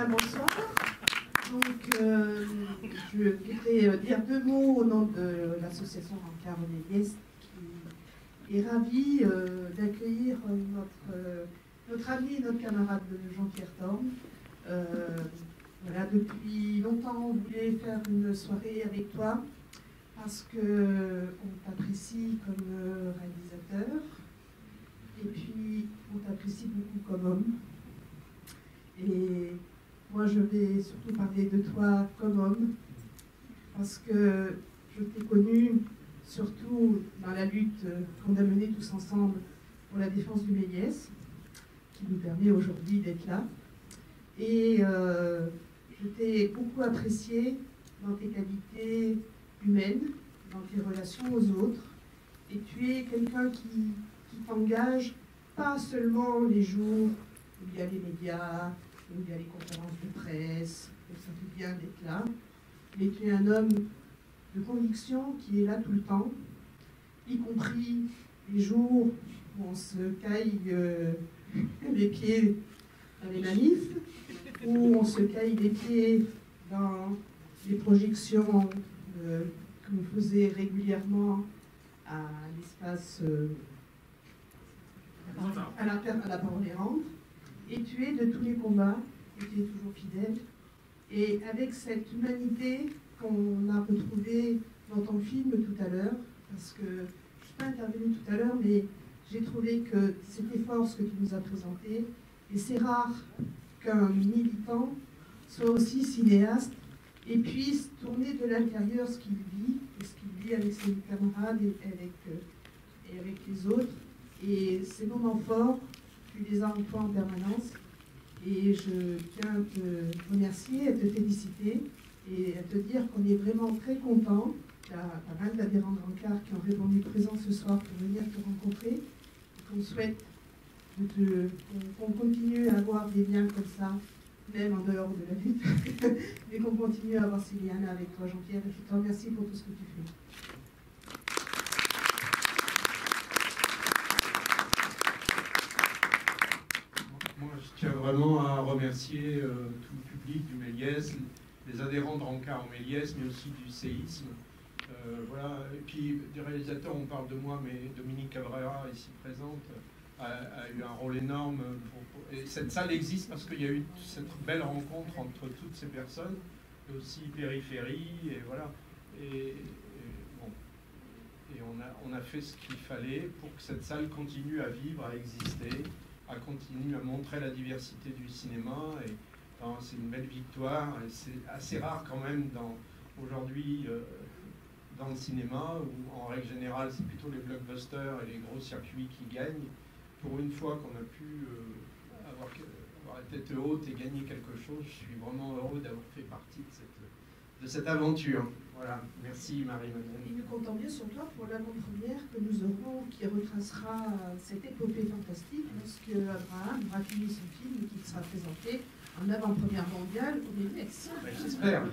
Bien, bonsoir. Donc, je voudrais dire deux mots au nom de l'association Rencard Méliès qui est ravie d'accueillir notre ami et notre camarade Jean-Pierre Thorne. Voilà, depuis longtemps, on voulait faire une soirée avec toi parce qu'on t'apprécie comme réalisateur et puis on t'apprécie beaucoup comme homme. Et moi, je vais surtout parler de toi comme homme, parce que je t'ai connu surtout dans la lutte qu'on a menée tous ensemble pour la défense du Méliès, qui nous permet aujourd'hui d'être là. Et je t'ai beaucoup apprécié dans tes qualités humaines, dans tes relations aux autres. Et tu es quelqu'un qui t'engage pas seulement les jours où il y a les médias, où il y a les conférences de presse, où ça fait bien d'être là, mais tu es un homme de conviction qui est là tout le temps, y compris les jours où on se caille les pieds dans les manifs, où on se caille les pieds dans les projections que nous faisait régulièrement à l'espace, à la parole errante. Et tu es de tous les combats, et tu es toujours fidèle. Et avec cette humanité qu'on a retrouvée dans ton film tout à l'heure, parce que je ne suis pas intervenue tout à l'heure, mais j'ai trouvé que c'était fort ce que tu nous as présenté. Et c'est rare qu'un militant soit aussi cinéaste et puisse tourner de l'intérieur ce qu'il vit, et ce qu'il vit avec ses camarades et avec les autres. Et ces moments forts, tu les as en toi en permanence. Et je tiens à te remercier, à te féliciter et à te dire qu'on est vraiment très contents. Il y a pas mal d'adhérents de Rencard qui ont répondu présents ce soir pour venir te rencontrer. Et qu'on souhaite qu'on continue à avoir des liens comme ça, même en dehors de la lutte, mais qu'on continue à avoir ces liens-là avec toi, Jean-Pierre. Et je te remercie pour tout ce que tu fais. Moi, je tiens vraiment à remercier tout le public du Méliès, les adhérents de Rencard au Méliès, mais aussi du séisme. Voilà. Et puis, des réalisateurs, on parle de moi, mais Dominique Cabrera, ici présente, a eu un rôle énorme. Et cette salle existe parce qu'il y a eu cette belle rencontre entre toutes ces personnes, et aussi Périphérie, et voilà. Bon. Et on a fait ce qu'il fallait pour que cette salle continue à vivre, à exister, à continuer à montrer la diversité du cinéma. Et c'est une belle victoire. Et c'est assez rare quand même aujourd'hui dans le cinéma, où en règle générale c'est plutôt les blockbusters et les gros circuits qui gagnent. Pour une fois qu'on a pu avoir la tête haute et gagner quelque chose, je suis vraiment heureux d'avoir fait partie de cette aventure. Voilà, merci Marie-Madeleine. Et nous comptons bien sur toi pour l'avant-première que nous aurons, qui retracera cette épopée fantastique, lorsque Abraham aura fini son film et qu'il sera présenté en avant-première mondiale au Méliès. J'espère.